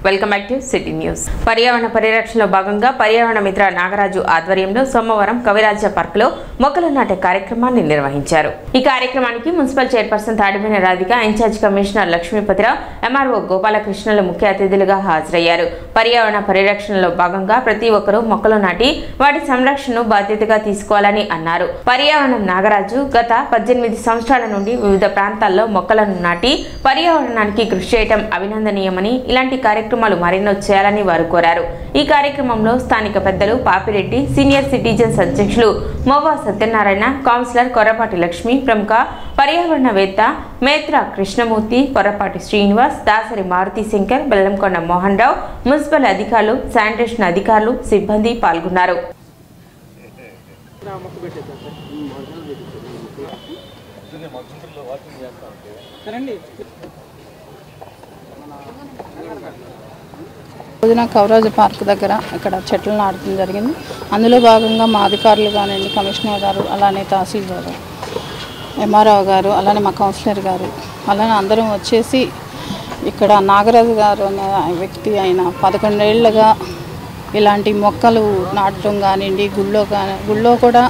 Welcome back to city news. పర్యావరణ పరిరక్షణలో భాగంగా పర్యావరణ మిత్ర నాగరాజు ఆధ్వర్యంలో సోమవారం కవిరాజ పార్క్ లో మొక్కలు నాటే కార్యక్రమాన్ని నిర్వహించారు. ఈ కార్యక్రమానికి municipal chairperson Tadiboina Radhika, incharge commissioner Lakshmipathirao, MRO గోపాలకృష్ణలు ముఖ్య అతిథులుగా హాజరయ్యారు. పర్యావరణ పరిరక్షణలో భాగంగా ప్రతి ఒక్కరూ మొక్కలు నాటి వాటి సంరక్షణను బాధ్యతగా తీసుకోవాలని అన్నారు. పర్యావరణం నాగరాజు గత 18 సంవత్సరాల నుండి వివిధ ప్రాంతాల్లో మొక్కలను నాటి పర్యావరణానికి కృషి చేయడం అభినందనీయమని, ఇలాంటి కార్యక్రమాలు మరెన్నో చేయాలని వారు కోరారు. ఈ కార్యక్రమంలో స్థానిక పెద్దలు పాపిరెడ్డి, సీనియర్ సిటిజన్స్ అధ్యక్షులు మోవా సత్యనారాయణ, కౌన్సిలర్ కొర్రపాటి లక్ష్మి, ప్రముఖ పర్యావరణవేత్త మేత్ర కృష్ణమూర్తి, కొర్రపాటి శ్రీనివాస్, దాసరి మారుతి శంకర్, బెల్లంకొండ మోహన్ రావు, మున్సిపల్ అధికారులు, శానిటేషన్ అధికారులు, సిబ్బంది పాల్గొన్నారు. రోజున కవిరాజ పార్క్ దగ్గర ఇక్కడ చెట్లు నాటడం జరిగింది. అందులో భాగంగా మా అధికారులు కానివ్వండి, కమిషనర్ గారు, అలానే తహసీల్దార్ గారు, ఎంఆర్ఓ గారు, అలానే మా కౌన్సిలర్ గారు, అలానే అందరం వచ్చేసి ఇక్కడ నాగరాజు గారు అనే వ్యక్తి ఆయన 11 ఏళ్ళుగా ఇలాంటి మొక్కలు నాటడం కానివ్వండి, గుళ్ళో కూడా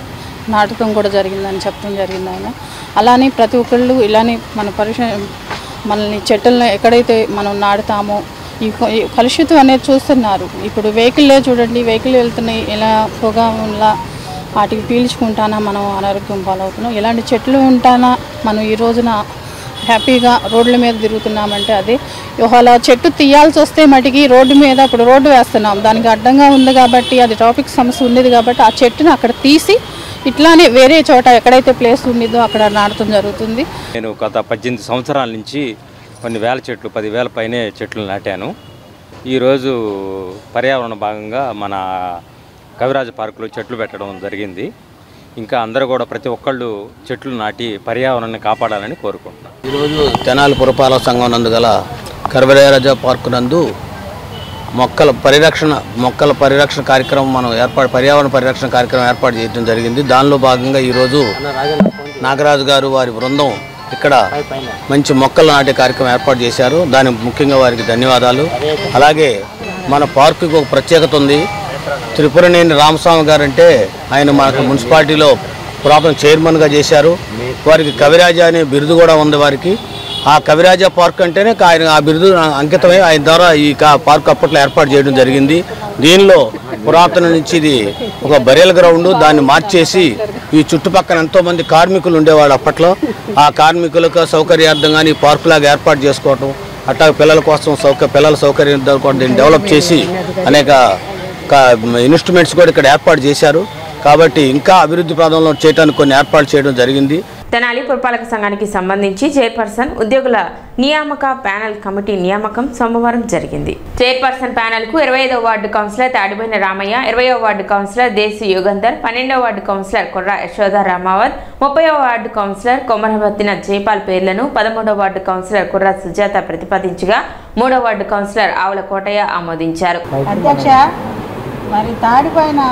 నాటడం కూడా జరిగిందని చెప్పడం జరిగింది ఆయన. అలానే ప్రతి ఒక్కళ్ళు ఇలానే మనల్ని చెట్లను ఎక్కడైతే మనం నాటుతామో ఈ కలుషితం అనేది చూస్తున్నారు. ఇప్పుడు వెహికల్లో చూడండి, వెహికల్ వెళ్తున్నాయి, ఇలా పొగ ఇలా వాటికి పీల్చుకుంటానా మనం అనారోగ్యం పాలవుతున్నాం. ఇలాంటి చెట్లు ఉంటానా మనం ఈ రోజున హ్యాపీగా రోడ్ల మీద తిరుగుతున్నామంటే అదే. అలా చెట్టు తీయాల్సి వస్తే మటుకి రోడ్డు మీద ఇప్పుడు రోడ్డు వేస్తున్నాం, దానికి అడ్డంగా ఉంది కాబట్టి అది ట్రాఫిక్ సమస్య ఉండేది కాబట్టి ఆ చెట్టును అక్కడ తీసి ఇట్లానే వేరే చోట ఎక్కడైతే ప్లేస్ ఉండిద్దో అక్కడ నాటడం జరుగుతుంది. నేను గత 18 సంవత్సరాల నుంచి కొన్ని వేల చెట్లు, 10,000 పైనే చెట్లు నాటాను. ఈరోజు పర్యావరణ భాగంగా మన కవిరాజ పార్కులో చెట్లు పెట్టడం జరిగింది. ఇంకా అందరూ కూడా ప్రతి ఒక్కళ్ళు చెట్లు నాటి పర్యావరణాన్ని కాపాడాలని కోరుకుంటున్నాను. ఈరోజు తెనాలి పురపాలక సంఘం నందు గల కవిరాజ పార్కు నందు మొక్కల పరిరక్షణ కార్యక్రమం పర్యావరణ పరిరక్షణ కార్యక్రమం ఏర్పాటు చేయడం జరిగింది. దానిలో భాగంగా ఈరోజు నాగరాజు గారు వారి బృందం ఇక్కడ మంచి మొక్కలు నాటే కార్యక్రమం ఏర్పాటు చేశారు. దానికి ముఖ్యంగా వారికి ధన్యవాదాలు. అలాగే మన పార్కుకి ఒక ప్రత్యేకత ఉంది. త్రిపురనేని రామస్వామి గారు అంటే ఆయన మనకు మున్సిపాలిటీలో పురాతన చైర్మన్గా చేశారు. వారికి కవిరాజ అనే బిరుదు కూడా ఉంది వారికి. ఆ కవిరాజ పార్క్ అంటేనే ఆయన ఆ బిరుదు అంకితమై ఆయన ద్వారా ఈ పార్క్ అప్పట్లో ఏర్పాటు చేయడం జరిగింది. దీనిలో పురాతన నుంచి ఇది ఒక బరియల్ గ్రౌండ్, దాన్ని మార్చేసి ఈ చుట్టుపక్కల ఎంతోమంది కార్మికులు ఉండేవాళ్ళు అప్పట్లో. ఆ కార్మికులకు సౌకర్యార్థంగా ఈ పార్కు లాగా ఏర్పాటు చేసుకోవటం, అట్టా పిల్లల కోసం పిల్లల సౌకర్యం దీన్ని డెవలప్ చేసి అనేక ఇన్స్ట్రుమెంట్స్ కూడా ఇక్కడ ఏర్పాటు చేశారు. కాబట్టి ఇంకా అభివృద్ధి ప్రాంతంలో చేయడానికి కొన్ని ఏర్పాటు చేయడం జరిగింది. తెనాలి పురపాలక సంఘానికి సంబంధించి చైర్పర్సన్ ఉద్యోగుల నియామక ప్యానెల్ కమిటీ నియామకం సోమవారం జరిగింది. చైర్పర్సన్ ప్యానెల్ కు 25వ వార్డు కౌన్సిలర్ తాడిబోయిన రామయ్య, 20వ వార్డు కౌన్సిలర్ దేశీ యుగంధర్, 12వ వార్డు కౌన్సిలర్ కొర్ర యశోద రామావత్, 30వ వార్డు కౌన్సిలర్ కొమరబత్తిన జైపాల్ పేర్లను 13వ వార్డు కౌన్సిలర్ కుర్ర సుజాత ప్రతిపాదించగా 3వ వార్డు కౌన్సిలర్ ఆవుల కోటయ్య ఆమోదించారు. అధ్యక్ష, మరి తాడిపోయిన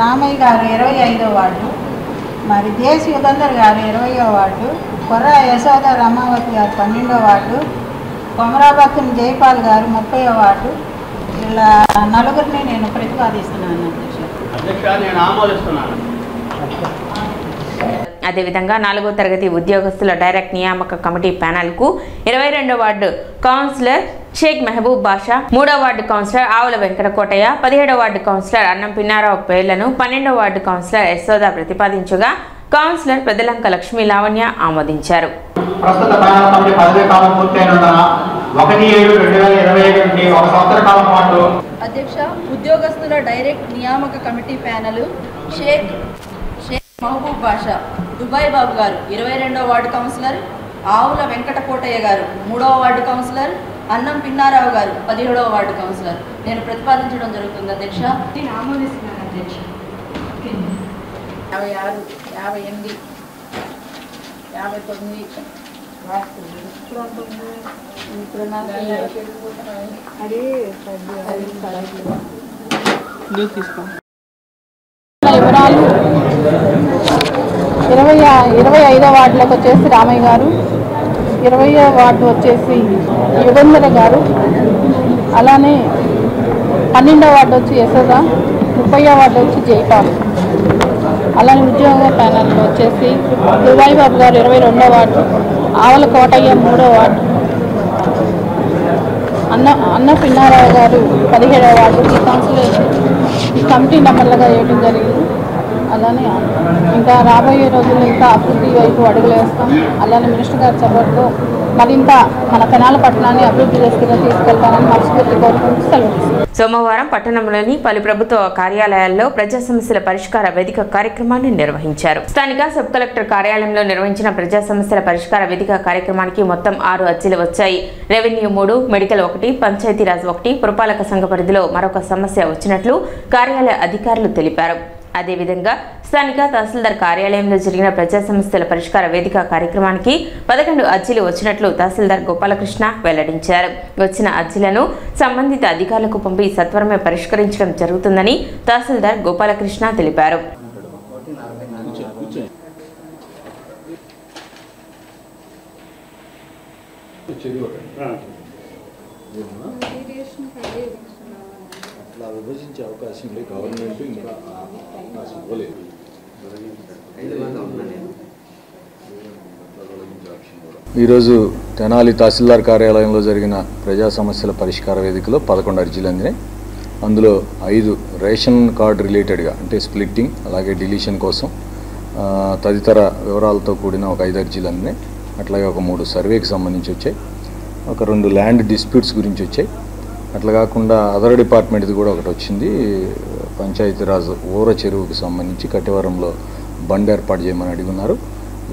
రామయ్య గారు 25వ వార్డు, మరి దేశీ యుగంధర్ గారు 20వ వార్డు, కొర్ర యశోద రమావతి గారు 12వ వార్డు, కొమరాబత్తున జైపాల్ గారు 30వ వార్డు, ఇలా నలుగురిని నేను ప్రతిపాదిస్తున్నాను అధ్యక్ష. నేను ఆమోదిస్తున్నాను. అదేవిధంగా 4వ తరగతి ఉద్యోగస్తుల డైరెక్ట్ నియామక కమిటీ ప్యానెల్ కు 22వ వార్డు కౌన్సిలర్ షేక్ మెహబూబ్ బాషా, 3వ వార్డు కౌన్సిలర్ ఆవుల వెంకటకోటయ్య, 17వ వార్డు కౌన్సిలర్ అన్నం పిన్నారావు పేర్లను 12వ వార్డు కౌన్సిలర్ యశోద ప్రతిపాదించగా కౌన్సిలర్ పెద్దలంక లక్ష్మీ లావణ్య ఆమోదించారు. ప్రస్తుత ప్యానెల్ కమిటీ పదవీ కాలం పూర్తయినందున 1/7/2025 నుండి 1 సంవత్సర కాలం పాటు అధ్యక్ష, ఉద్యోగస్తుల డైరెక్ట్ నియామక కమిటీ ప్యానెల్ షేక్ మహబూబ్ బాషా, దుబాయ్ బాబు గారు 22వ వార్డు కౌన్సిలర్, ఆవుల వెంకటకోటయ్య గారు 3వ వార్డు కౌన్సిలర్, అన్నం పిన్నారావు గారు 17వ వార్డు కౌన్సిలర్ నేను ప్రతిపాదించడం జరుగుతుంది అధ్యక్ష. నేను ఆమోదిస్తున్నాను అధ్యక్ష. 56, 58, 59 వివరాలు 25వ వార్డులకు వచ్చేసి రామయ్య గారు, 20వ వార్డు వచ్చేసి యుగంధర గారు, అలానే 12వ వార్డు వచ్చి యశోద, 30వ వార్డు వచ్చి జైపాల్. అలానే ఉద్యోగ ప్యానెల్లో వచ్చేసి దుబాయ్ బాబు గారు 22వ వార్డు, ఆవల కోటయ్య 3వ వార్డు, అన్న పిన్నారావు గారు 17వ వార్డు. ఈ కమిటీ నెంబర్లుగా వేయడం జరిగింది. అలానే ఇంకా రాబోయే రోజుల్లో ఇంకా అభివృద్ధి వైపు అడుగులు వేస్తాం. అలానే మినిస్టర్ గారి సపోర్ట్తో మరింత మన తెనాలి పట్టణాన్ని అభివృద్ధి తీసుకెళ్తానని మనస్ఫూర్తి కోరుకుంటూ సెలవు. సోమవారం పట్టణంలోని పలు ప్రభుత్వ కార్యాలయాల్లో ప్రజా సమస్యల పరిష్కార వేదిక కార్యక్రమాన్ని నిర్వహించారు. స్థానిక సబ్ కలెక్టర్ కార్యాలయంలో నిర్వహించిన ప్రజా సమస్యల పరిష్కార వేదిక కార్యక్రమానికి మొత్తం 6 అర్జీలు వచ్చాయి. రెవెన్యూ 3, మెడికల్ 1, పంచాయతీరాజ్ 1, పురపాలక సంఘ పరిధిలో మరొక సమస్య వచ్చినట్లు కార్యాలయ అధికారులు తెలిపారు. అదేవిధంగా స్థానిక తహసీల్దార్ కార్యాలయంలో జరిగిన ప్రజా సమస్యల పరిష్కార వేదిక కార్యక్రమానికి 11 అర్జీలు వచ్చినట్లు తహసీల్దార్ గోపాలకృష్ణ వెల్లడించారు. వచ్చిన అర్జీలను సంబంధిత అధికారులకు పంపి సత్వరమే పరిష్కరించడం జరుగుతుందని తహసీల్దార్ గోపాలకృష్ణ తెలిపారు. విభజించే అవకాశం లేదు, గవర్నమెంట్ ఇంకా అవకాశం ఇవ్వలేదు. ఈరోజు తెనాలి తహసీల్దార్ కార్యాలయంలో జరిగిన ప్రజా సమస్యల పరిష్కార వేదికలో 11 అర్జీలు అందినాయి. అందులో 5 రేషన్ కార్డు రిలేటెడ్గా అంటే స్ప్లిట్టింగ్, అలాగే డిలీషన్ కోసం తదితర వివరాలతో కూడిన ఒక 5 అర్జీలు అందినాయి. అట్లాగే ఒక 3 సర్వేకి సంబంధించి వచ్చాయి, ఒక 2 ల్యాండ్ డిస్ప్యూట్స్ గురించి వచ్చాయి. అట్లా కాకుండా అదర్ డిపార్ట్మెంట్ది కూడా ఒకటి వచ్చింది. పంచాయతీరాజ్ ఊర చెరువుకి సంబంధించి కట్టెవరంలో బండ్ ఏర్పాటు చేయమని అడుగున్నారు.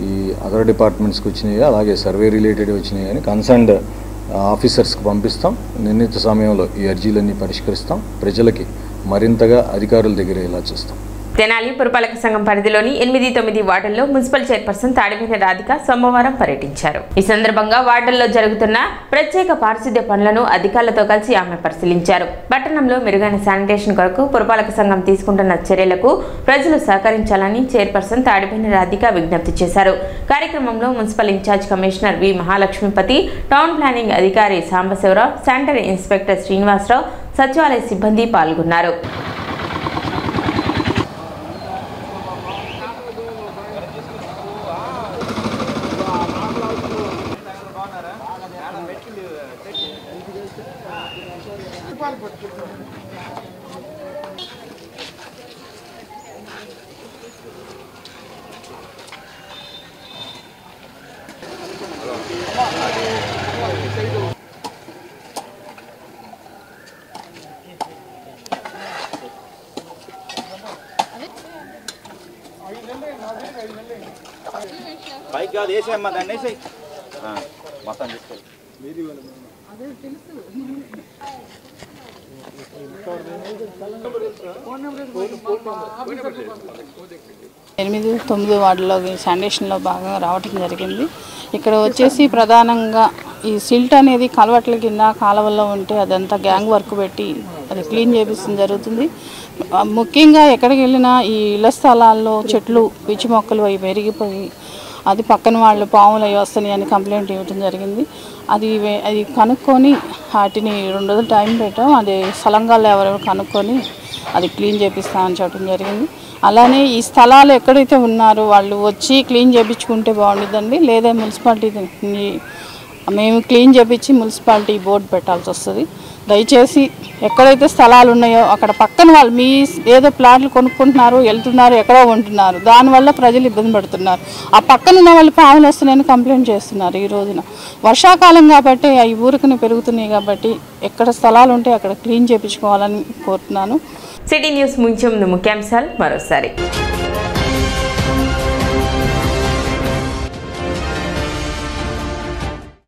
ఈ అదర్ డిపార్ట్మెంట్స్కి వచ్చినాయి, అలాగే సర్వే రిలేటెడ్ వచ్చినాయి కానీ కన్సర్న్డ్ ఆఫీసర్స్కి పంపిస్తాం. నిర్ణీత సమయంలో ఈ అర్జీలన్నీ పరిష్కరిస్తాం. ప్రజలకి మరింతగా అధికారుల దగ్గర ఇలా చూస్తాం. తెనాలి పురపాలక సంఘం పరిధిలోని 8, 9 వార్డుల్లో మున్సిపల్ చైర్పర్సన్ తాడివేని రాధిక సోమవారం పర్యటించారు. ఈ సందర్భంగా వార్డుల్లో జరుగుతున్న ప్రత్యేక పారిశుద్ధ్య పనులను అధికారులతో కలిసి ఆమె పరిశీలించారు. పట్టణంలో మెరుగైన శానిటేషన్ కొరకు పురపాలక సంఘం తీసుకుంటున్న చర్యలకు ప్రజలు సహకరించాలని చైర్పర్సన్ తాడివేని రాధిక విజ్ఞప్తి చేశారు. కార్యక్రమంలో municipal incharge commissioner V Mahalakshmipathi, town planning అధికారి సాంబశివరావు, శానిటరీ ఇన్స్పెక్టర్ శ్రీనివాసరావు, సచివాలయ సిబ్బంది పాల్గొన్నారు. పైకి కాదు వేసేయమ్మా, దాన్ని వేసేయి మొత్తం తీసుకెళ్ళి. 8, 9 వార్డులో శానిటేషన్లో భాగంగా రావటం జరిగింది. ఇక్కడ వచ్చేసి ప్రధానంగా ఈ సిల్ట్ అనేది కలవట్ల కింద కాలువల్లో ఉంటే అదంతా గ్యాంగ్ వర్క్ పెట్టి అది క్లీన్ చేపిస్తడం జరుగుతుంది. ముఖ్యంగా ఎక్కడికి వెళ్ళినా ఈ ఇళ్ల స్థలాల్లో చెట్లు, పిచ్చి మొక్కలు అవి పెరిగిపోయి అది పక్కన వాళ్ళు పాములు అవి వస్తున్నాయి అని కంప్లైంట్ ఇవ్వడం జరిగింది. అది కనుక్కొని వాటిని 2 రోజులు టైం పెట్టాం. అది స్థలంగాల్లో ఎవరెవరు కనుక్కొని అది క్లీన్ చేపిస్తామని చెప్పడం జరిగింది. అలానే ఈ స్థలాలు ఎక్కడైతే ఉన్నారో వాళ్ళు వచ్చి క్లీన్ చేయించుకుంటే బాగుంటుందండి. లేదా మున్సిపాలిటీ మేము క్లీన్ చేయించి మున్సిపాలిటీ బోర్డు పెట్టాల్సి వస్తుంది. దయచేసి ఎక్కడైతే స్థలాలు ఉన్నాయో అక్కడ పక్కన వాళ్ళు మీ ఏదో ప్లాట్లు కొనుక్కుంటున్నారు, వెళ్తున్నారు, ఎక్కడో ఉంటున్నారు, దానివల్ల ప్రజలు ఇబ్బంది పడుతున్నారు. ఆ పక్కన ఉన్న వాళ్ళు పాములు వస్తున్నాయని కంప్లైంట్ చేస్తున్నారు. ఈ రోజున వర్షాకాలం కాబట్టి అవి ఊరికనే పెరుగుతున్నాయి కాబట్టి ఎక్కడ స్థలాలు ఉంటే అక్కడ క్లీన్ చేయించుకోవాలని కోరుతున్నాను. సిటీ న్యూస్ ముగించే ముందు ముఖ్యాంశాలు మరోసారి.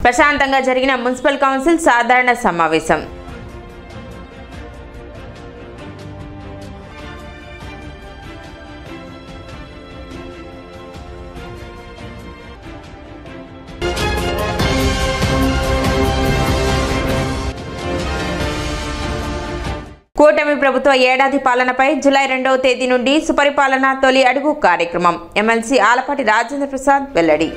ప్రశాంతంగా జరిగిన మున్సిపల్ కౌన్సిల్ సాధారణ సమావేశం. కూటమి ప్రభుత్వ ఏడాది పాలనపై జూలై 2వ తేదీ నుండి సుపరిపాలన తొలి అడుగు కార్యక్రమం. ఎమ్మెల్సీ ఆలపాటి రాజేంద్ర ప్రసాద్ వెల్లడి.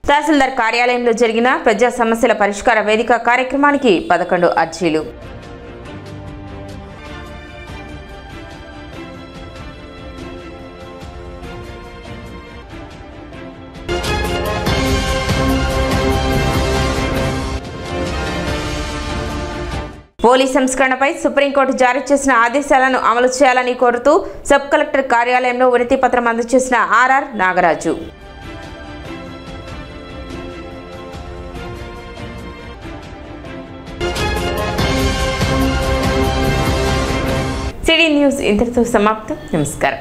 తహసీల్దార్ కార్యాలయంలో జరిగిన ప్రజా సమస్యల పరిష్కార వేదిక కార్యక్రమానికి 11 అర్జీలు. పోలీస్ సంస్కరణపై సుప్రీంకోర్టు జారీ చేసిన ఆదేశాలను అమలు చేయాలని కోరుతూ సబ్ కలెక్టర్ కార్యాలయంలో వినతి పత్రం అందజేసిన ఆర్ఆర్ నాగరాజు. సిటీ న్యూస్ ఇంతటితో సమాప్తం. నమస్కారం.